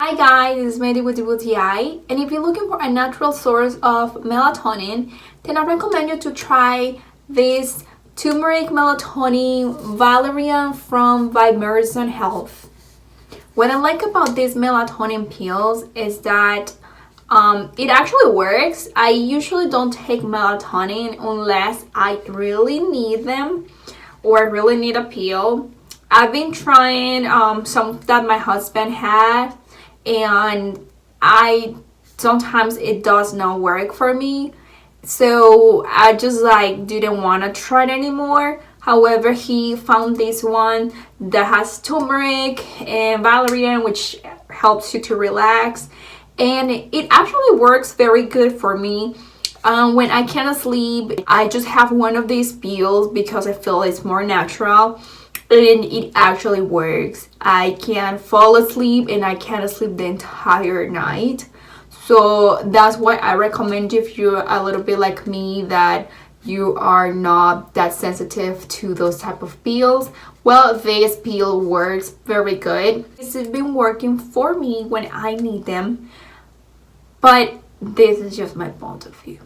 Hi guys, this is Mandy with WTI, and if you're looking for a natural source of melatonin, then I recommend you to try this Turmeric Melatonin Valerian from Vimerson Health. What I like about these melatonin pills is that it actually works. I usually don't take melatonin unless I really need them or I really need a pill. I've been trying some that my husband had, and sometimes it does not work for me, so I just didn't want to try it anymore. However, he found this one that has turmeric and valerian, which helps you to relax, and it actually works very good for me. When I cannot sleep, I just have one of these pills because I feel it's more natural. And it actually works. I can fall asleep and I can't sleep the entire night. So that's why I recommend, if you're a little bit like me, that you are not that sensitive to those type of pills, well, this pill works very good. This has been working for me when I need them, but this is just my point of view.